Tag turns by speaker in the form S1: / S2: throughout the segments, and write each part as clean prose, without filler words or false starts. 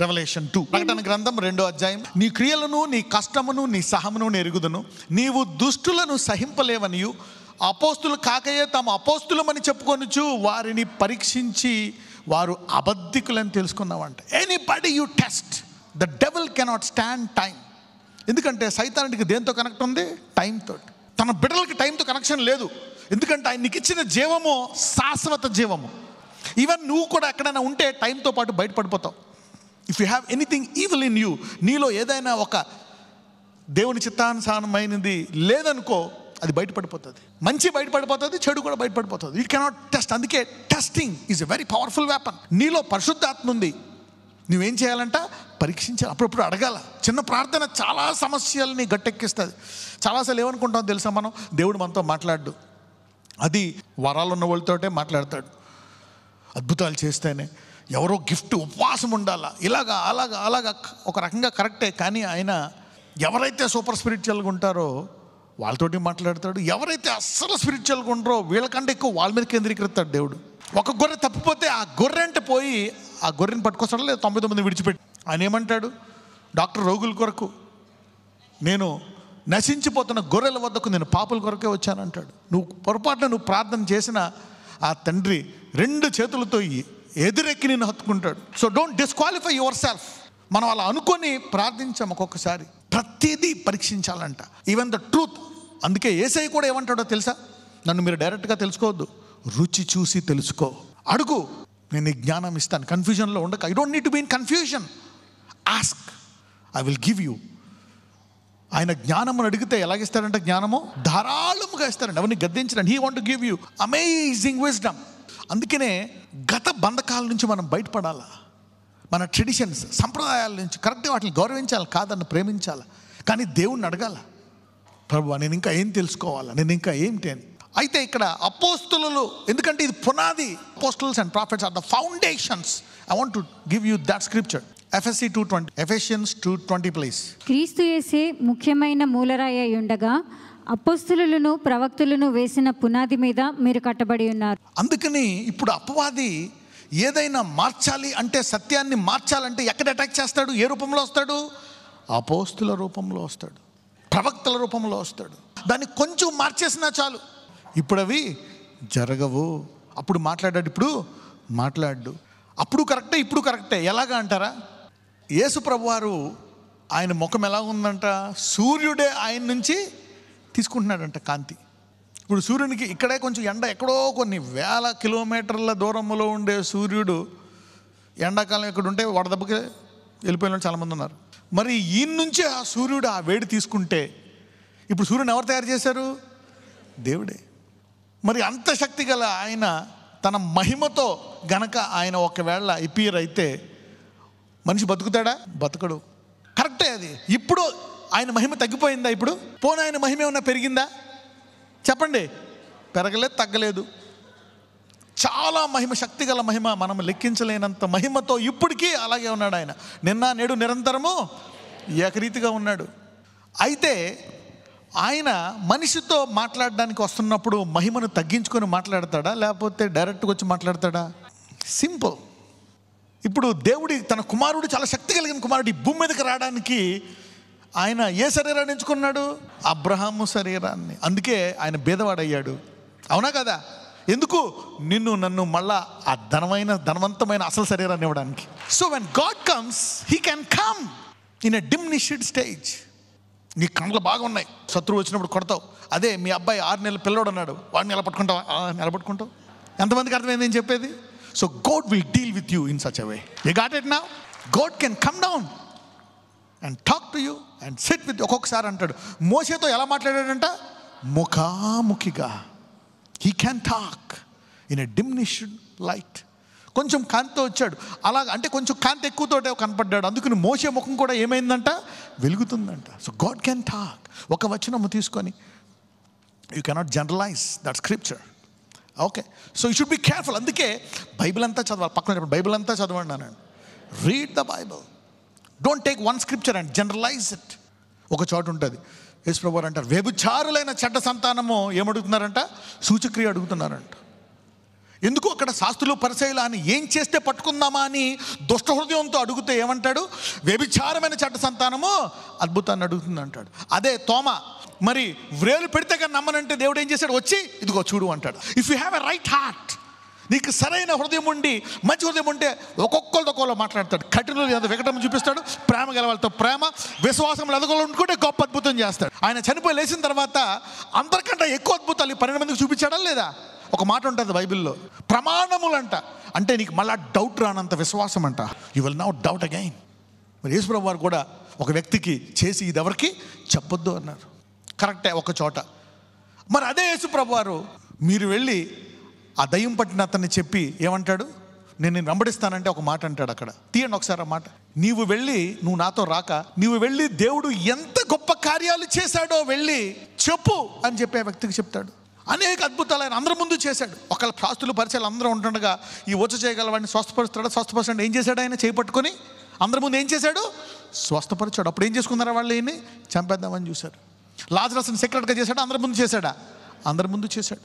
S1: Revolution 2 ప్రకటన గ్రంథం 2వ అధ్యాయం. నీ క్రియలను, నీ కష్టమును, నీ సహమును ఎరుగుదును. నీవు దుష్టులను సహింపలేవనియు అపోస్తులు కాకయే తాము అపోస్తులమని చెప్పుకొనుచు వారిని పరీక్షించి వారు అబద్ధికులని తెలుసుకున్నావంట. Anybody you test, the devil cannot stand time. ఎందుకంటే సైతానుడికి దేంతో కనెక్ట్ ఉంది? టైంతో. తన బిడ్డలకి టైంతో కనెక్షన్ లేదు. ఎందుకంటే ఆయన నీకు ఇచ్చిన జీవము శాశ్వత జీవము. ఈవెన్ నువ్వు కూడా ఎక్కడైనా ఉంటే టైంతో పాటు బయటపడిపోతావు. If you have anything evil in you, నీలో ఏదైనా ఒక దేవుని చిత్తానుసారమైనది లేదనుకో, అది బయటపడిపోతుంది. మంచి బయటపడిపోతుంది, చెడు కూడా బయటపడిపోతుంది. You cannot test. అందుకే testing is a very powerful weapon. నీలో పరిశుద్ధాత్మ ఉంది, నువ్వేం చేయాలంట? పరీక్షించాలి. అప్పుడప్పుడు అడగాల. చిన్న ప్రార్థన చాలా సమస్యల్ని గట్టెక్కిస్తుంది. చాలాసార్లు ఏమనుకుంటాం తెలుసా మనం? దేవుడు మనతో మాట్లాడు. అది వరాలు ఉన్న వాళ్ళతోటే మాట్లాడతాడు. అద్భుతాలు చేస్తేనే, ఎవరో గిఫ్ట్, ఉపవాసం ఉండాలా, ఇలాగా అలాగా ఒక రకంగా కరెక్టే. కానీ ఆయన ఎవరైతే సూపర్ స్పిరిచువల్గా ఉంటారో వాళ్ళతోటి మాట్లాడతాడు. ఎవరైతే అస్సలు స్పిరిచువల్గా ఉంటారో వీళ్ళకంటే ఎక్కువ వాళ్ళ మీద కేంద్రీకరిస్తాడు దేవుడు. ఒక గొర్రె తప్పిపోతే ఆ గొర్రె అంటే పోయి ఆ గొర్రెని పట్టుకొస్తాడు, లేదా 99 విడిచిపెట్టి. ఆయన ఏమంటాడు? డాక్టర్ రోగుల కొరకు, నేను నశించిపోతున్న గొర్రెల వద్దకు నేను పాపుల కొరకే వచ్చానంటాడు. నువ్వు పొరపాటున నువ్వు ప్రార్థన చేసిన ఆ తండ్రి 2 చేతులతో ఎదురెక్కి నేను హత్తుకుంటాడు. So don't disqualify yourself. మనం అలా అనుకొని ప్రార్థించాం. ఒక్కొక్కసారి ప్రతిదీ పరీక్షించాలంట, ఈవెన్ ద ట్రూత్. అందుకే యేసయ్య కూడా ఏమంటాడో తెలుసా? నన్ను మీరు డైరెక్ట్గా తెలుసుకోవద్దు, రుచి చూసి తెలుసుకో. అడుగు, నేను నీ జ్ఞానం ఇస్తాను. కన్ఫ్యూజన్లో ఉండక. I don't need to be in confusion. Ask, I will give you. ఆయన జ్ఞానమును అడిగితే ఎలాగిస్తాడంటే, జ్ఞానము ధారాళముగా ఇస్తాడండి. అవన్నీ గద్దించడండి. He want to give you amazing wisdom. అందుకనే గత బంధకాల నుంచి మనం బయటపడాలా. మన ట్రెడిషన్స్, సంప్రదాయాల నుంచి కరెక్ట్గా వాటిని గౌరవించాలి, కాదన్న ప్రేమించాలి. కానీ దేవుణ్ణి అడగాల, ప్రభువా నేను ఇంకా ఏం తెలుసుకోవాలా, నేను ఇంకా ఏంటి అని. అయితే ఇక్కడ అపోస్తులు, ఎందుకంటే ఇది పునాది. Apostles and prophets are the foundations. I want to give you that scripture. Ephesians 2:20 please.
S2: క్రీస్తు యేసే ముఖ్యమైన మూలరాయి అయి ఉండగా అపోస్తలులను ప్రవక్తలను వేసిన పునాది మీద మీరు కట్టబడి ఉన్నారు.
S1: అందుకని ఇప్పుడు అపవాది ఏదైనా మార్చాలి అంటే, సత్యాన్ని మార్చాలంటే ఎక్కడ అటాక్ చేస్తాడు? ఏ రూపంలో వస్తాడు? అపోస్తుల రూపంలో వస్తాడు, ప్రవక్తల రూపంలో వస్తాడు. దాన్ని కొంచెం మార్చేసినా చాలు, ఇప్పుడు అవి జరగవు. అప్పుడు మాట్లాడాడు, ఇప్పుడు మాట్లాడు. అప్పుడు కరెక్టే, ఇప్పుడు కరెక్టే. ఎలాగా అంటారా? యేసు ప్రభువారు ఆయన ముఖం ఎలా ఉందంట? సూర్యుడే ఆయన నుంచి తీసుకుంటున్నాడంట కాంతి. ఇప్పుడు సూర్యునికి ఇక్కడే కొంచెం ఎండ, ఎక్కడో కొన్ని వేల కిలోమీటర్ల దూరంలో ఉండే సూర్యుడు ఎండాకాలం ఇక్కడ ఉంటే వడదెబ్బకి వెళ్ళిపోయిన చాలామంది ఉన్నారు. మరి ఈయన నుంచే ఆ సూర్యుడు ఆ వేడి తీసుకుంటే, ఇప్పుడు సూర్యుని ఎవరు తయారు చేశారు? దేవుడే. మరి అంత శక్తి గల ఆయన తన మహిమతో గనక ఆయన ఒకవేళ అపియర్ అయితే మనిషి బతుకుతాడా? బతకడు. కరెక్టే అది. ఇప్పుడు ఆయన మహిమ తగ్గిపోయిందా? ఇప్పుడు పోనీ ఆయన మహిమ ఏమన్నా పెరిగిందా? చెప్పండి. పెరగలేదు, తగ్గలేదు. చాలా మహిమ, శక్తి గల మహిమ, మనం లెక్కించలేనంత మహిమతో ఇప్పటికీ అలాగే ఉన్నాడు ఆయన. నిన్న నేడు నిరంతరము ఏకరీతిగా ఉన్నాడు. అయితే ఆయన మనిషితో మాట్లాడడానికి వస్తున్నప్పుడు మహిమను తగ్గించుకొని మాట్లాడతాడా, లేకపోతే డైరెక్ట్గా వచ్చి మాట్లాడతాడా? సింపుల్. ఇప్పుడు దేవుడి తన కుమారుడు, చాలా శక్తి కలిగిన కుమారుడు, ఈ భూమి మీదకి రావడానికి ఆయన ఏ శరీరాన్ని ఎంచుకున్నాడు? అబ్రహాము శరీరాన్ని. అందుకే ఆయన భేదవాడయ్యాడు. అవునా కదా? ఎందుకు? నిన్ను నన్ను మళ్ళా ఆ ధనవంతమైన అసలు శరీరాన్ని ఇవ్వడానికి. So when God comes, he can come in a diminished stage. నీ కళ్ళు బాగా ఉన్నాయి, శత్రువు వచ్చినప్పుడు కొడతావు. అదే మీ అబ్బాయి 6 నెలల పిల్లోడు అన్నాడు, వాడిని నిలబట్టుకుంటావా? నిలబట్టుకుంటావు. ఎంతమందికి అర్థమైంది నేను చెప్పేది? So God will deal with you in such a way. You got it now? God can come down and talk to you and sit with you. ఒక్కొక్కసారి అంటాడు, మోషేతో ఎలా మాట్లాడాడంట? ముఖాముఖిగా. He can talk in a diminished light. కొంచెం కాంతితో వచ్చాడు. అలాగ అంటే కొంచెం కాంతి ఎక్కువతోటే కనపడ్డాడు. అందుకని మోషే ముఖం కూడా ఏమైందంట? వెలుగుతుందంట. So God can talk. ఒక వచనము తీసుకొని, you cannot generalize that scripture. Okay, so you should be careful. అందుకే బైబిల్ అంతా చదవాలి. పక్కన బైబిల్ అంతా చదవండి అన్నాను. Read the Bible. Don't take one scripture and generalize it. ఒక చోట ఉంటుంది, యేసు ప్రభువు అంటారు, వ్యభిచారులైన చెడ్డ సంతానము ఏమడుగుతున్నారంట? సూచక్రియ అడుగుతున్నారంట. ఎందుకు అక్కడ శాస్త్రులు పరిసయ్యులు అని ఏం చేస్తే పట్టుకుందామా అని దుష్ట హృదయంతో అడిగితే ఏమంటాడు? వ్యభిచారమైన చెడ్డ సంతానము అద్భుతాన్ని అడుగుతుంది అంటాడు. అదే తోమ మరి వ్రేలు పెడితే కానీ నమ్మనంటే దేవుడు ఏం చేశాడు? వచ్చి ఇదిగో చూడు అంటాడు. If you have a right heart, నీకు సరైన హృదయం ఉండి మంచి హృదయం ఉంటే ఒక్కొక్కరితో ఒక్కొక్కరు మాట్లాడతాడు. కఠినలు ఏదో వికటం చూపిస్తాడు, ప్రేమ గల వాళ్ళతో ప్రేమ, విశ్వాసం ఎదగలు ఉంటుకుంటే గొప్ప అద్భుతం చేస్తాడు. ఆయన చనిపోయి లేచిన తర్వాత అందరికంటే ఎక్కువ అద్భుతాలు 12 మందికి చూపించాడా లేదా? ఒక మాట ఉంటుంది బైబిల్లో, ప్రమాణములంట. అంటే నీకు మళ్ళా డౌట్ రానంత విశ్వాసం అంట. You will not doubt again. మరి యేసుప్రభు వారు కూడా ఒక వ్యక్తికి చేసి ఇది ఎవరికి చెప్పొద్దు అన్నారు. కరెక్టే ఒక చోట. మరి అదే యేసుప్రభు వారు మీరు వెళ్ళి ఆ దయ్యం పట్టిన అతన్ని చెప్పి ఏమంటాడు? నేను నిన్ను వెంబడిస్తానంటే ఒక మాట అంటాడు. అక్కడ తీయండి ఒకసారి ఆ మాట. నువ్వు నాతో రాక, నీవు వెళ్ళి దేవుడు ఎంత గొప్ప కార్యాలు చేశాడో వెళ్ళి చెప్పు అని చెప్పి ఆ వ్యక్తికి చెప్తాడు. అనేక అద్భుతాలు ఆయన అందరి ముందు చేశాడు. ఒకళ్ళ శాస్త్రులు పరిచయాలు అందరూ ఉంటుండగా ఈ వచ్చ చేయగలవాడిని స్వస్థపరుస్తాడు. స్వస్థపరుస్తాడు. ఏం చేశాడు? ఆయన చేపట్టుకొని అందరి ముందు ఏం చేశాడు? స్వస్థపరిచాడు. అప్పుడు ఏం చేసుకున్నారా వాళ్ళు? ఈయన్ని చంపేద్దామని చూశారు. లాజరస్ని సెక్రెట్గా చేశాడు. అందరి ముందు చేశాడా? అందరి ముందు చేశాడు.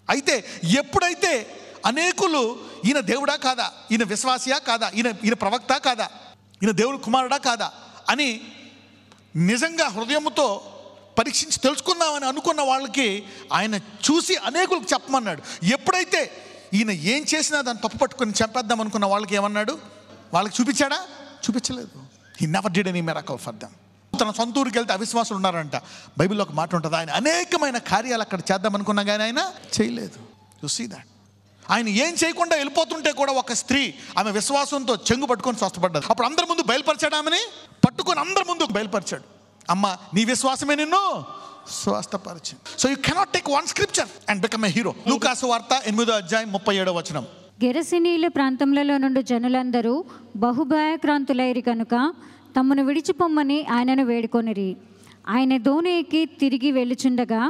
S1: అయితే ఎప్పుడైతే అనేకులు ఈయన దేవుడా కాదా, ఈయన విశ్వాసియా కాదా, ఈయన ప్రవక్త కాదా, ఈయన దేవుడు కుమారుడా కాదా అని నిజంగా హృదయంతో పరీక్షించి తెలుసుకుందామని అనుకున్న వాళ్ళకి ఆయన చూసి అనేకులకు చెప్పమన్నాడు. ఎప్పుడైతే ఈయన ఏం చేసినా దాన్ని తప్పు పట్టుకొని చంపేద్దాం అనుకున్న వాళ్ళకి ఏమన్నాడు? వాళ్ళకి చూపించాడా? చూపించలేదు. He never did any miracle for them. తన సొంత ఊరికి వెళ్తే అవిశ్వాసులు ఉన్నారంట. బైబిల్లో ఒక మాట ఉంటుంది, ఆయన అనేకమైన కార్యాలు అక్కడ చేద్దాం అనుకున్నా కానీ ఆయన చేయలేదు. You see that. ఆయన ఏం చేయకుండా వెళ్ళిపోతుంటే కూడా ఒక స్త్రీ ఆమె విశ్వాసంతో చెంగు పట్టుకొని స్వస్థపడ్డది. అప్పుడు అందరి ముందు బయలుపరిచాడు. ఆమెని పట్టుకొని అందరి ముందు బయలుపరిచాడు. అమ్మ, నీ విశ్వాసమే నిన్ను స్వస్థపరిచింది. So you cannot take one scripture and become a hero. లూకాసు వార్త 8వ అధ్యాయం 37వ వచనం.
S2: గెరసెనీయుల ప్రాంతములలో నుండి జనులందరూ బహుభయాక్రాంతులైరి కనుక తమను విడిచిపోమ్మని ఆయనను వేడుకొనిరి. ఆయన దోణి ఎక్కి తిరిగి వెళ్ళుచుండగా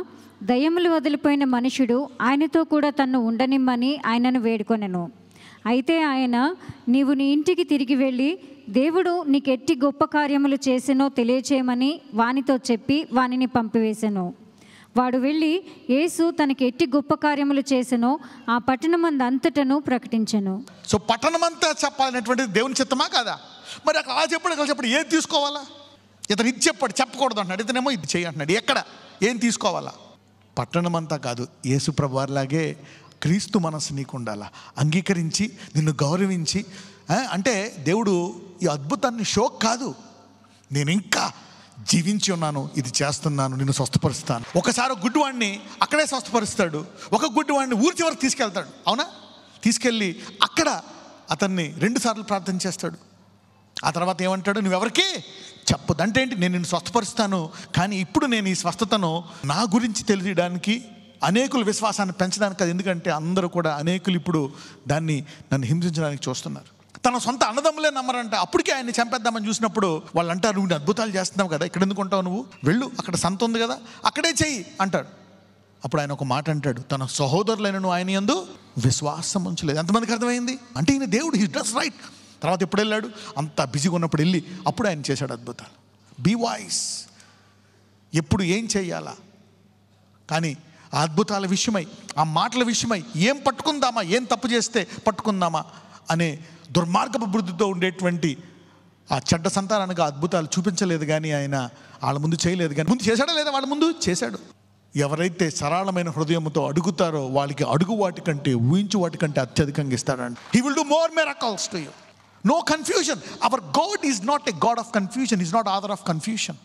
S2: దయ్యములు వదిలిపోయిన మనుషుడు ఆయనతో కూడా తన్ను ఉండనిమ్మని ఆయనను వేడుకొనెను. అయితే ఆయన, నీవు నీ ఇంటికి తిరిగి వెళ్ళి దేవుడు నీకెట్టి గొప్ప కార్యములు చేసెనో తెలియచేయమని వానితో చెప్పి వానిని పంపివేశెను. వాడు వెళ్ళి యేసు తనకి ఎట్టి గొప్ప కార్యములు చేసెనో ఆ పట్టణమందంతటను ప్రకటించెను.
S1: సో పట్టణమంతా చెప్పాలనేటువంటిది దేవుని చిత్తమా కాదా? మరి అక్కడ అలా చెప్పాడు ఏం తీసుకోవాలా? ఇతను ఇది చెప్పాడు, చెప్పకూడదు అంటున్నాడు. ఇతనేమో ఇది చేయి అంటున్నాడు. ఎక్కడ ఏం తీసుకోవాలా? పట్టణమంతా కాదు, యేసు ప్రభువారిలాగే క్రీస్తు మనసు నీకు ఉండాలా. అంగీకరించి నిన్ను గౌరవించి, అంటే దేవుడు ఈ అద్భుతాన్ని షోక్ కాదు, నేను ఇంకా జీవించి ఉన్నాను, ఇది చేస్తున్నాను, నిన్ను స్వస్థపరుస్తాను. ఒకసారి గుడ్డివాడిని అక్కడే స్వస్థపరుస్తాడు. ఒక గుడ్డివాడిని ఊరి చివరికి తీసుకెళ్తాడు. అవునా? తీసుకెళ్ళి అక్కడ అతన్ని 2 సార్లు ప్రార్థన చేస్తాడు. ఆ తర్వాత ఏమంటాడు? నువ్వెవరికి చెప్పొద్దు. అంటే ఏంటి? నేను నిన్ను స్వస్థపరుస్తాను, కానీ ఇప్పుడు నేను ఈ స్వస్థతను నా గురించి తెలియడానికి, అనేకుల విశ్వాసాన్ని పెంచడానికి కాదు. ఎందుకంటే అందరూ కూడా అనేకులు ఇప్పుడు నన్ను హింసించడానికి చూస్తున్నారు. తన సొంత అన్నదమ్ములే నమ్మరంట. అప్పటికే ఆయన్ని చంపేద్దామని చూసినప్పుడు వాళ్ళు అంటారు, నువ్వు అద్భుతాలు చేస్తున్నావు కదా, ఇక్కడ ఎందుకు ఉంటావు నువ్వు? వెళ్ళు, అక్కడ సంత ఉంది కదా, అక్కడే చెయ్యి అంటాడు. అప్పుడు ఆయన ఒక మాట అంటాడు, తన సహోదరులైనను ఆయన యందు విశ్వాసం ఉంచలేదు. ఎంతమందికి అర్థమైంది? అంటే ఈయన దేవుడు, హి డస్ రైట్. తర్వాత ఎప్పుడు వెళ్ళాడు? అంత బిజీగా ఉన్నప్పుడు వెళ్ళి అప్పుడు ఆయన చేశాడు అద్భుతాలు. బీ వాయిస్, ఎప్పుడు ఏం చేయాలా. కానీ ఆ అద్భుతాల విషయమై, ఆ మాటల విషయమై ఏం పట్టుకుందామా, ఏం తప్పు చేస్తే పట్టుకుందామా అనే దుర్మార్గపు బుద్ధితో ఉండేటువంటి ఆ చెడ్డ సంతానానికి అద్భుతాలు చూపించలేదు. కానీ ఆయన వాళ్ళ ముందు చేయలేదు. కానీ ముందు చేశాడా లేదా? వాళ్ళ ముందు చేశాడు. ఎవరైతే సరళమైన హృదయంతో అడుగుతారో వాళ్ళకి అడుగు వాటి కంటే, ఊహించు వాటి కంటే అత్యధికంగా ఇస్తాడంట. He will do more miracles to you. No confusion. Our God is not a God of confusion, is not author of confusion.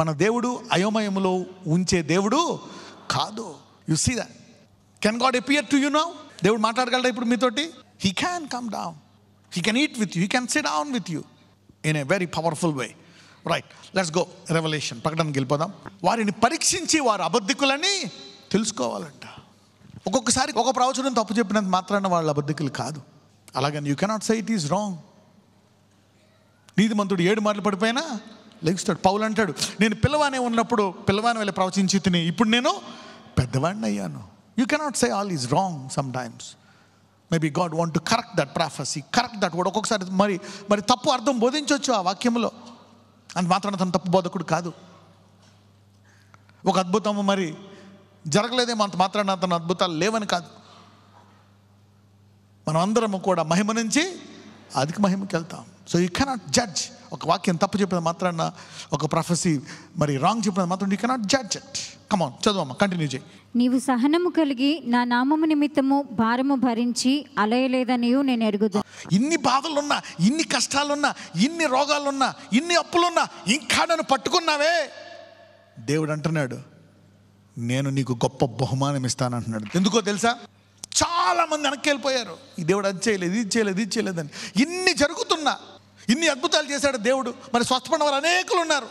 S1: మన దేవుడు అయోమయములో ఉంచే దేవుడు కాదు. You see that. Can God appear to you now? దేవుడు మాట్లాడగలరా ఇప్పుడు మీతోటి? He can come down, he can eat with you, he can sit down with you in a very powerful way. Right, let's go. Revolution ప్రకటనకి వెళ్ళిపోదాం. వారిని పరీక్షించి వారు అబద్ధికులని తెలుసుకోవాలంట. ఒక్కొక్కసారి ఒక ప్రవచనం తప్పు చెప్పినంత మాత్రాన వాళ్ళు అబద్ధికులు కాదు. అలాగని you cannot say it is wrong. నీతిమంతుడు 7 మార్లు పడిపోయినా లెగుస్తాడు. పౌలు అంటాడు, నేను పిల్లవానే ఉన్నప్పుడు పిల్లవాని వెళ్ళి ప్రవచించి తిని, ఇప్పుడు నేను పెద్దవాడిని అయ్యాను. You cannot say all is wrong. Some times maybe God want to correct that prophecy, correct that word. ఒక్కొక్కసారి మరి తప్పు అర్థం బోధించవచ్చు ఆ వాక్యంలో. అంత మాత్రాన తను తప్పు బోధకుడు కాదు. ఒక అద్భుతము మరి జరగలేదేమో అంత మాత్రాన తన అద్భుతాలు లేవని కాదు. మనం అందరము కూడా మహిమ నుంచి అధిక మహిమకి వెళ్తాం. So you cannot judge. ఒక వాక్యం తప్పు చెప్పిన మాత్రాన, ఒక ప్రొఫెసీ మరి రాంగ్ చెప్పిన మాత్రం you cannot judge it. Come on చదువమ్మా, కంటిన్యూ చేయి.
S2: నీవు సహనము కలిగి నా నామము నిమిత్తము భారము భరించి అలయలేదనియు నేను ఎరుగుదు.
S1: ఇన్ని బాధలున్నా, ఇన్ని కష్టాలున్నా, ఇన్ని రోగాలున్నా, ఇన్ని అప్పులున్నా ఇంకా నన్ను పట్టుకున్నావే, దేవుడు అంటున్నాడు నేను నీకు గొప్ప బహుమానం ఇస్తానంటున్నాడు. ఎందుకో తెలుసా? చాలామంది వెనక్కి వెళ్ళిపోయారు. ఈ దేవుడు అది చేయలేదు, ఇది చేయలేదు, ఇది చేయలేదని. ఇన్ని జరుగుతున్నా, ఇన్ని అద్భుతాలు చేశాడు దేవుడు. మరి స్వస్థపడిన వారు అనేకులు ఉన్నారు.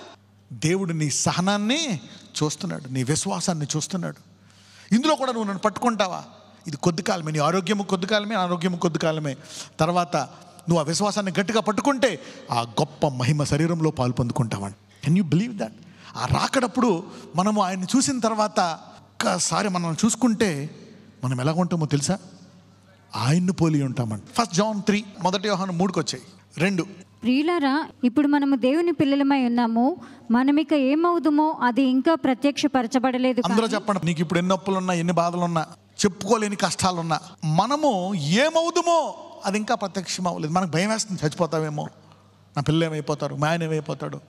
S1: దేవుడు నీ సహనాన్ని చూస్తున్నాడు, నీ విశ్వాసాన్ని చూస్తున్నాడు. ఇందులో కూడా నువ్వు నన్ను పట్టుకుంటావా? ఇది కొద్ది కాలమే, నీ ఆరోగ్యము కొద్ది కాలమే, ఆరోగ్యము కొద్ది కాలమే. తర్వాత నువ్వు ఆ విశ్వాసాన్ని గట్టిగా పట్టుకుంటే ఆ గొప్ప మహిమ శరీరంలో పాలు పొందుకుంటావని. Can you believe that? ఆ రాకడప్పుడు మనము ఆయన్ని చూసిన తర్వాత ఒక్కసారి మనం చూసుకుంటే మనం ఎలా ఉంటామో తెలుసా? ఆయన్ని పోలి ఉంటామండి. 1 John 3, 1 యోహాను 3కి వచ్చాయి 2.
S2: ప్రియులారా, ఇప్పుడు మనము దేవుని పిల్లలమై ఉన్నాము, మనమిక ఏమవుదుమో అది ఇంకా ప్రత్యక్షపరచబడలేదు.
S1: అందరూ చెప్పండి, నీకు ఇప్పుడు ఎన్ని నొప్పులున్నా, ఎన్ని బాధలున్నా, చెప్పుకోలేని కష్టాలున్నా, మనము ఏమవుదుమో అది ఇంకా ప్రత్యక్షం అవ్వలేదు. మనకు భయం వేస్తుంది, చచ్చిపోతావేమో, నా పిల్లలు ఏమైపోతారు, మా ఆయన ఏమైపోతాడు,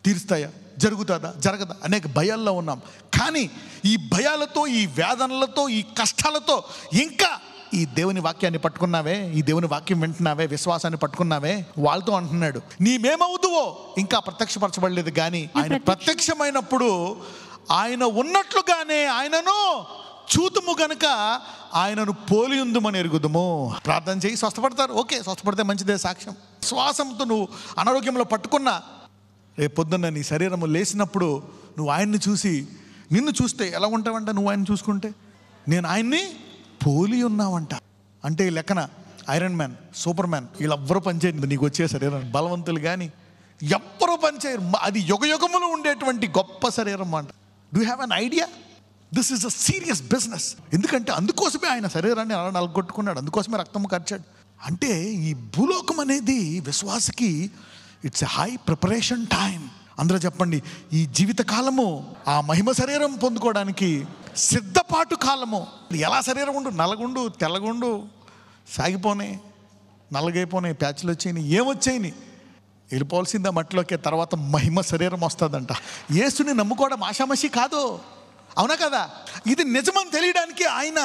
S1: తీరుస్తాయా, జరుగుతుందా, జరగదా, అనేక భయాల్లో ఉన్నాం. కానీ ఈ భయాలతో, ఈ వేదనలతో, ఈ కష్టాలతో ఇంకా ఈ దేవుని వాక్యాన్ని పట్టుకున్నావే, ఈ దేవుని వాక్యం వింటున్నావే, విశ్వాసాన్ని పట్టుకున్నావే, వాళ్ళతో అంటున్నాడు నీమేమవుదువో ఇంకా ప్రత్యక్షపరచబడలేదు. కానీ ఆయన ప్రత్యక్షమైనప్పుడు ఆయన ఉన్నట్లుగానే ఆయనను చూతుము గనుక ఆయనను పోలి ఉందుమని ఎరుగుదుము. ప్రార్థన చేయి, స్వస్థపడతారు. ఓకే, స్వస్థపడితే మంచిదే, సాక్ష్యం. శ్వాసంతో నువ్వు అనారోగ్యంలో పట్టుకున్నా, రేపు పొద్దున్న నీ శరీరము లేచినప్పుడు నువ్వు ఆయన్ని చూసి, నిన్ను చూస్తే ఎలా ఉంటావంట? నువ్వు ఆయన్ని చూసుకుంటే నేను ఆయన్ని పోలి ఉన్నావంట. అంటే ఈ లెక్కన ఐరన్ మ్యాన్, సూపర్ మ్యాన్ వీళ్ళెవ్వరూ పనిచేయరు నీకు వచ్చే శరీరం. బలవంతులు కానీ ఎవ్వరూ పనిచేయరు. అది యుగయుగములు ఉండేటువంటి గొప్ప శరీరం అంట. Do have an idea? This is a serious business. ఎందుకంటే అందుకోసమే ఆయన శరీరాన్ని అలా నలగొట్టుకున్నాడు, అందుకోసమే రక్తము ఖర్చాడు. అంటే ఈ భూలోకం అనేది విశ్వాసకి it's a high preparation time. అందరూ చెప్పండి, ఈ జీవిత కాలము ఆ మహిమ శరీరం పొందుకోవడానికి సిద్ధపాటు కాలము. ఎలా శరీరం ఉండు, నల్లగుండు, తెల్లగుండు, సాగిపోనే, నల్లగైపోనే, ప్యాచ్లు వచ్చాయి, ఏమొచ్చాయి, వెళ్ళిపోవాల్సిందా మట్టిలోకి. తర్వాత మహిమ శరీరం వస్తుందంట. యేసుని నమ్ముకోవడం ఆషామషి కాదు, అవునా కదా? ఇది నిజమని తెలియడానికి ఆయన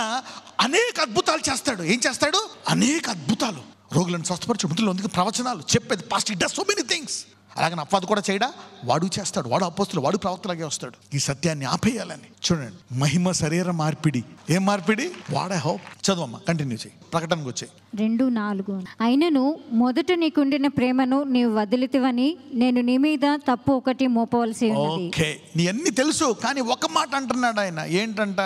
S1: అనేక అద్భుతాలు చేస్తాడు. ఏం చేస్తాడు? అనేక అద్భుతాలు. రోగులను స్వస్థపరచు, మృతులందుకు ప్రవచనాలు చెప్పేది. Past it does so many things. అలాగే అపవాది కూడా చేయడా? వాడు చేస్తాడు. వాడు అపోస్తులు, వాడు ప్రవక్తలాగే వస్తాడు. ఈ సత్యాన్ని ఆపేయాలని. చూడండి, మహిమ శరీర మార్పిడి. ఏం మార్పిడి? వాడే హోప్. చదువమ్మా, కంటిన్యూ చేయి. ప్రకటనకు వచ్చాయి
S2: 2:4. అయినను మొదట నీకుండిన ప్రేమను నీవు వదిలితివని నేను నీ మీద తప్పు ఒకటి మోపవలసి ఉన్నది.
S1: ఓకే, నీ అన్ని తెలుసు, కానీ ఒక మాట అంటున్నాడు ఆయన. ఏంటంట?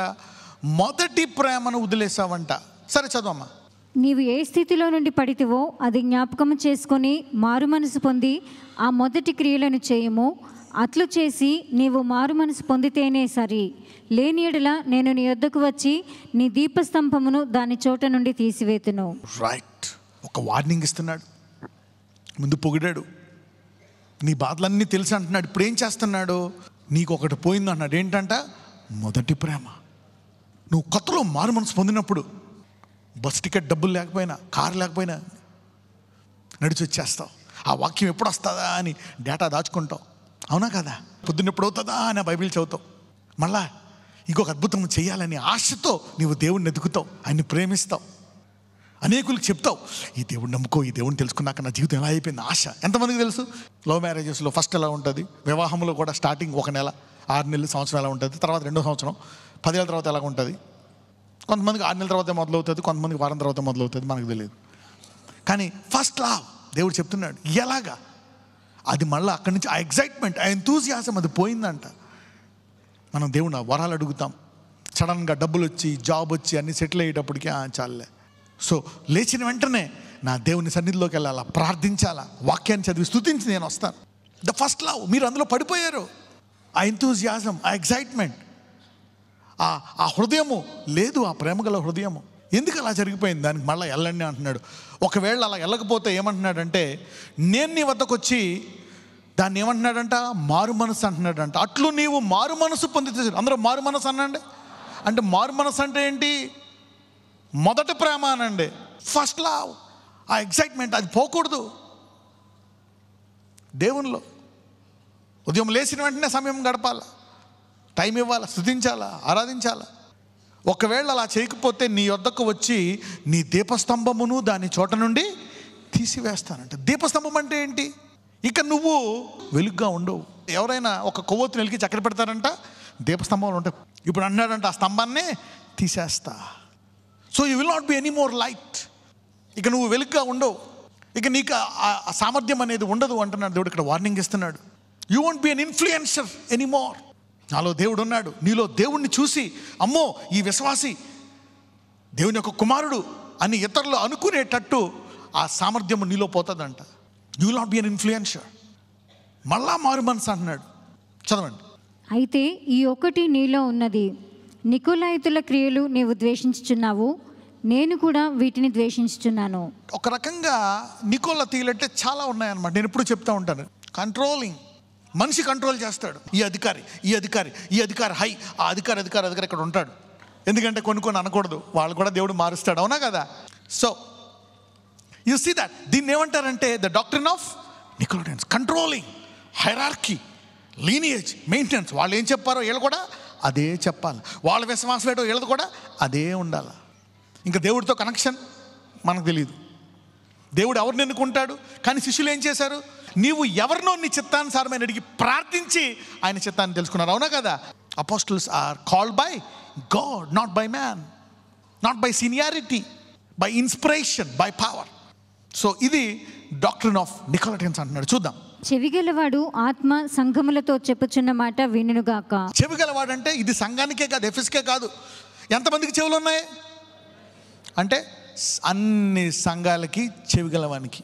S1: మొదటి ప్రేమను వదిలేసావంట. సరే చదవమ్మా.
S2: నీవు ఏ స్థితిలో నుండి పడితివో అది జ్ఞాపకం చేసుకొని మారు మనసు పొంది ఆ మొదటి క్రియలను చేయము. అట్లు చేసి నీవు మారు మనసు పొందితేనే సరి. లేని యెడల నేను నీ యొద్దకు వచ్చి నీ దీపస్తంభమును దాని చోట నుండి తీసివేతును.
S1: రైట్, ఒక వార్నింగ్ ఇస్తున్నాడు. ముందు పొగిడాడు, నీ బాధలన్నీ తెలుసు అంటున్నాడు. ఇప్పుడు ఏం చేస్తున్నాడు? నీకు ఒకటి పోయింది అన్నాడు. ఏంటంట? మొదటి ప్రేమ. నువ్వు కొత్తలో మారు మనసు పొందినప్పుడు బస్ టికెట్ డబ్బులు లేకపోయినా, కారు లేకపోయినా నడిచి వచ్చేస్తావు. ఆ వాక్యం ఎప్పుడు వస్తుందా అని డేటా దాచుకుంటావు, అవునా కదా? పొద్దున్న ఎప్పుడు అవుతుందా అని బైబిల్ చదువుతావు. మళ్ళా ఇంకొక అద్భుతం చేయాలని ఆశతో నీవు దేవుడిని ఎదుగుతావు, ఆయన్ని ప్రేమిస్తావు, అనేకులకు చెప్తావు, ఈ దేవుడిని నమ్ముకో, ఈ దేవుడిని తెలుసుకున్నాక నా జీవితం ఎలా అయిపోయింది ఆశ. ఎంతమందికి తెలుసు? లవ్ మ్యారేజెస్లో ఫస్ట్ ఎలా ఉంటుంది, వివాహంలో కూడా స్టార్టింగ్ 1 నెల, 6 నెలలు, సంవత్సరం ఎలా ఉంటుంది, తర్వాత 2వ సంవత్సరం, 10 ఏళ్ళ తర్వాత ఎలా ఉంటుంది. కొంతమందికి 6 నెలల తర్వాత మొదలవుతుంది, కొంతమందికి వారం తర్వాత మొదలవుతుంది, మనకు తెలియదు. కానీ ఫస్ట్ లవ్ దేవుడు చెప్తున్నాడు ఎలాగా. అది మళ్ళీ అక్కడి నుంచి ఆ ఎగ్జైట్మెంట్, ఆ ఎంతూజియాసం అది పోయిందంట. మనం దేవుడు వరాలు అడుగుతాం, సడన్గా డబ్బులు వచ్చి, జాబ్ వచ్చి, అన్ని సెటిల్ అయ్యేటప్పటికి చాలే. సో లేచిన వెంటనే నా దేవుని సన్నిధిలోకి వెళ్ళాలా, ప్రార్థించాలా, వాక్యాన్ని చదివి స్తుతించి నేను వస్తాను. The first love. మీరు అందులో పడిపోయారు. ఆ ఎంతూజియాసం, ఆ ఎగ్జైట్మెంట్, ఆ హృదయము లేదు, ఆ ప్రేమగల హృదయము. ఎందుకు అలా జరిగిపోయింది? దానికి మళ్ళీ వెళ్ళండి అంటున్నాడు. ఒకవేళ అలా వెళ్ళకపోతే ఏమంటున్నాడంటే, నేను నీ వద్దకు వచ్చి దాన్ని ఏమంటున్నాడంట? మారు మనసు అంటున్నాడంట. అట్లు నీవు మారు మనసు పొందితే. అందరూ మారు మనసు అనండి. అంటే మారు మనసు అంటే ఏంటి? మొదటి ప్రేమ అనండి, ఫస్ట్ లవ్. ఆ ఎక్సైట్మెంట్ అది పోకూడదు. దేవునిలో ఉదయం లేచిన వెంటనే సమయం గడపాలా, టైం ఇవ్వాలా, స్తుతించాలా, ఆరాధించాలా. ఒకవేళ అలా చేయకపోతే నీ యొద్దకు వచ్చి నీ దీపస్తంభమును దాని చోట నుండి తీసివేస్తానంట. దీపస్తంభం అంటే ఏంటి? ఇక నువ్వు వెలుగ్గా ఉండవు. ఎవరైనా ఒక కొవ్వొత్తుని వెలికి చక్కెర పెడతారంట, దీపస్తంభంలో ఉంటాయి. ఇప్పుడు అన్నాడంట ఆ స్తంభాన్ని తీసేస్తా. So you will not be any more light. ఇక నువ్వు వెలుగ్గా ఉండవు, ఇక నీకు ఆ సామర్థ్యం అనేది ఉండదు అంటున్నాడు దేవుడు. ఇక్కడ వార్నింగ్ ఇస్తున్నాడు. You won't be an influencer anymore. నాలో దేవుడు ఉన్నాడు. నీలో దేవుణ్ణి చూసి అమ్మో ఈ విశ్వాసి దేవుని యొక్క కుమారుడు అని ఇతరులు అనుకునేటట్టు ఆ సామర్థ్యం నీలో పోతుందంట. You will not be an influencer. మళ్ళా మారు మనసు అంటున్నాడు. చదవండి.
S2: అయితే ఈ ఒకటి నీలో ఉన్నది, నికోలాయితుల క్రియలు నీవు ద్వేషించుచున్నావు, నేను కూడా వీటిని ద్వేషించుచున్నాను.
S1: ఒక రకంగా నికోలాయితులు అంటే చాలా ఉన్నాయన్నమాట. నేను ఎప్పుడు చెప్తా ఉంటాను, కంట్రోలింగ్. మనిషి కంట్రోల్ చేస్తాడు. ఈ అధికారి హై, ఆ అధికారి ఇక్కడ ఉంటాడు. ఎందుకంటే కొన్ని అనకూడదు, వాళ్ళు కూడా దేవుడు మారుస్తాడు. అవునా కదా? So you see that. దీన్ని ఏమంటారంటే the doctrine of Nicolaitans. Controlling, hierarchy, lineage, maintenance. వాళ్ళు ఏం చెప్పారో వీళ్ళు కూడా అదే చెప్పాలి. వాళ్ళ విశ్వాసం ఏంటో వీళ్ళది కూడా అదే ఉండాలి. ఇంకా దేవుడితో కనెక్షన్ మనకు తెలియదు. దేవుడు ఎవరిని ఎన్నుకుంటాడు? కానీ శిష్యులు ఏం చేశారు? నీవు ఎవరినో నీ చిత్తానుసారమైన అడిగి ప్రార్థించి ఆయన చిత్తాన్ని తెలుసుకున్నారు. అవునా కదా? Apostles are called by God, not by man, not by seniority, by inspiration, by power. So ఇది డాక్ట్రిన్ ఆఫ్ నికోలాయిట్స్ అంటున్నాడు. చూద్దాం.
S2: చెవిగలవాడు ఆత్మ సంఘములతో చెప్పుచున్న మాట వినుగాక.
S1: చెవిగలవాడు అంటే ఇది సంఘానికే కాదు, ఎఫెస్కే కాదు. ఎంతమందికి చెవులు ఉన్నాయి అంటే అన్ని సంఘాలకి చెవిగలవానికి.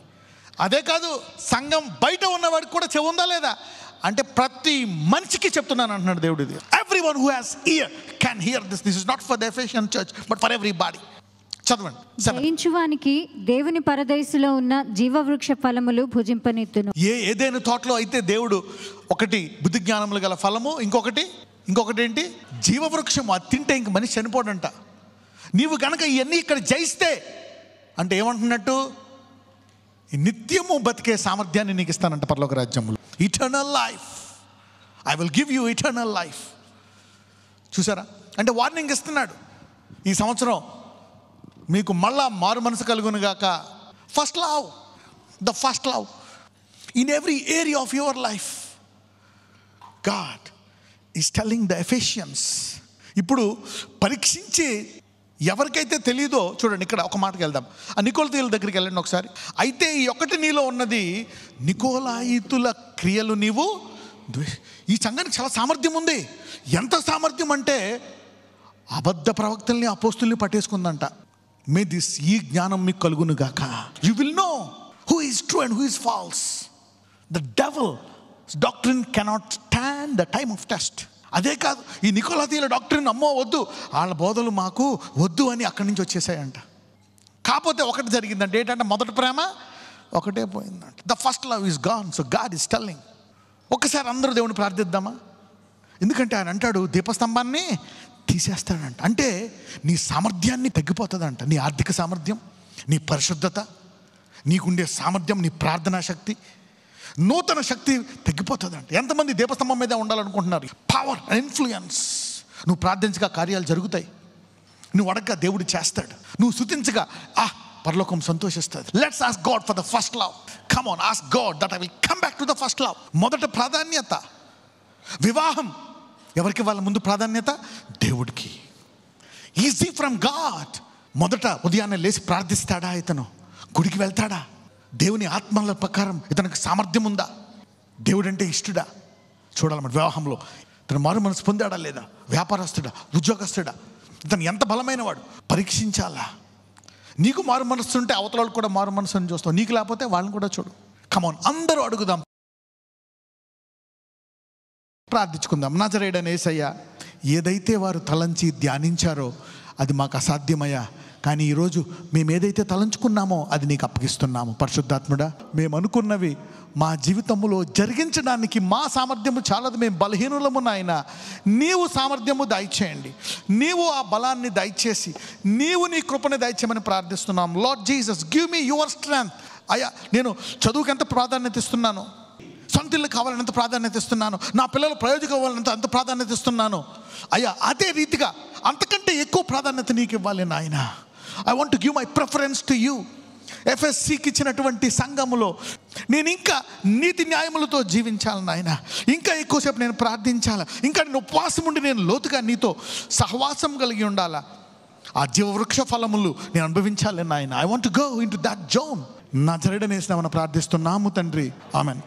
S1: అదే కాదు, సంఘం బయట ఉన్నవాడికి కూడా చెవి ఉందా లేదా అంటే ప్రతి మనిషికి చెప్తున్నాను అంటున్నాడు దేవుడు. ఇది everyone who has ear can hear this. This is not for the Ephesian church but for everybody. చదవండి.
S2: జయించువానికి దేవుని పరదేశులో ఉన్న జీవవృక్ష ఫలములు భుజింపనెత్తును.
S1: ఏదైనా తోటలో అయితే దేవుడు ఒకటి బుద్ధి జ్ఞానములు గల ఫలము, ఇంకొకటి ఏంటి? జీవవృక్షము. అది తింటే ఇంక మనిషి చనిపోడంట. నీవు కనుక ఇవన్నీ ఇక్కడ జయిస్తే అంటే ఏమంటున్నట్టు, నిత్యము బతికే సామర్థ్యాన్ని నీకు ఇస్తానంట పరలోక రాజ్యములో. Eternal life, I will give you eternal life. చూసారా? అంటే వార్నింగ్ ఇస్తున్నాడు. ఈ సంవత్సరం మీకు మళ్ళా మారు మనసు కలుగును గాక. First love, the first love in every area of your life. God is telling the Ephesians. ఇప్పుడు పరీక్షించి ఎవరికైతే తెలియదో చూడండి, ఇక్కడ ఒక మాటకి వెళ్దాం. ఆ నికోలాయితుల దగ్గరికి వెళ్ళండి ఒకసారి. అయితే ఈ ఒకటి నీలో ఉన్నది, నికోలాయితుల క్రియలు నీవు ఈ సంఘానికి చాలా సామర్థ్యం ఉంది. ఎంత సామర్థ్యం అంటే అబద్ధ ప్రవక్తల్ని, అపోస్తుల్ని పట్టేసుకుందంట. మే దిస్, ఈ జ్ఞానం మీకు కలుగును గాక. You will know who is true and who is false. The devil doctrine cannot stand the time of test. అదే కాదు, ఈ నికోలాయితుల డాక్ట్రిన్ అమ్మో వద్దు, వాళ్ళ బోధలు మాకు వద్దు అని అక్కడి నుంచి వచ్చేసాయంట. కాకపోతే ఒకటి జరిగిందంటే ఏంటంటే మొదటి ప్రేమ ఒకటే పోయిందంట. The first love is gone. So God is telling. ఒక్కసారి అందరూ దేవుని ప్రార్థిద్దామా? ఎందుకంటే ఆయన అంటాడు దీపస్తంభాన్ని తీసేస్తాడంట. అంటే నీ సామర్థ్యాన్ని తగ్గిపోతుందంట. నీ ఆర్థిక సామర్థ్యం, నీ పరిశుద్ధత, నీకుండే సామర్థ్యం, నీ ప్రార్థనా శక్తి, నూతన శక్తి తగ్గిపోతుందంట. ఎంతమంది దీపస్తంభం మీద ఉండాలనుకుంటున్నారు? Power and influence. నువ్వు ప్రార్థించగా కార్యాలు జరుగుతాయి, నువ్వు అడగగా దేవుడు చేస్తాడు, నువ్వు స్తుతించగా పరలోకం సంతోషిస్తుంది. Let's ask God for the first love. Come on, ask God that I will come back to the first love. మొదట ప్రాధాన్యత వివాహం. ఎవరికి వాళ్ళ ముందు ప్రాధాన్యత? దేవుడికి. Easy from God. మొదట ఉదయాన్నే లేచి ప్రార్థిస్తాడా? ఇతను గుడికి వెళ్తాడా? దేవుని ఆత్మల ప్రకారం ఇతనికి సామర్థ్యం ఉందా? దేవుడు అంటే ఇష్టడా? చూడాలన్నమాట. వివాహంలో ఇతను మారు మనసు పొందాడా లేదా? వ్యాపారస్తుడా, ఉద్యోగస్తుడా, ఇతను ఎంత బలమైన వాడు పరీక్షించాలా. నీకు మారు మనసు ఉంటే అవతల వాళ్ళు కూడా మారు మనసు అని చూస్తావు. నీకు లేకపోతే వాళ్ళని కూడా చూడు. కమాన్, అందరూ అడుగుదాం, ప్రార్థించుకుందాం. నజరేయుడైన యేసయ్య, ఏదైతే వారు తలంచి ధ్యానించారో అది మాకు అసాధ్యమయ్యా, కానీ ఈరోజు మేము ఏదైతే తలంచుకున్నామో అది నీకు అప్పగిస్తున్నాము. పరిశుద్ధాత్ముడా, మేము అనుకున్నవి మా జీవితంలో జరిగించడానికి మా సామర్థ్యము చాలదు, మేము బలహీనులము నాయన. నీవు సామర్థ్యము దయచేయండి, నీవు ఆ బలాన్ని దయచేసి నీవు నీ కృపని దయచేయమని ప్రార్థిస్తున్నాం. Lord Jesus, give me your strength. అయ్యా, నేను చదువుకి ఎంత ప్రాధాన్యత ఇస్తున్నాను, సొంత ఇల్లు కావాలని ఎంత ప్రాధాన్యత ఇస్తున్నాను, నా పిల్లలు ప్రయోజనం అవ్వాలంత అంత ప్రాధాన్యత ఇస్తున్నాను అయ్యా, అదే రీతిగా అంతకంటే ఎక్కువ ప్రాధాన్యత నీకు ఇవ్వాలి నాయన. I want to give my preference to you. ఎఫ్ఎస్సికి ఇచ్చినటువంటి సంఘములో నేను ఇంకా నీతి న్యాయములతో జీవించాలి నాయన. ఇంకా ఎక్కువసేపు నేను ప్రార్థించాలా, ఇంకా నేను ఉపవాసం ఉండి నేను లోతుగా నీతో సహవాసం కలిగి ఉండాలా. ఆ జీవవృక్ష ఫలములు నేను అనుభవించాలి నాయన. I want to go in to that zone. నజరేయుడైన యేసునామమున ప్రార్థిస్తున్నాము తండ్రి, ఆమెన్.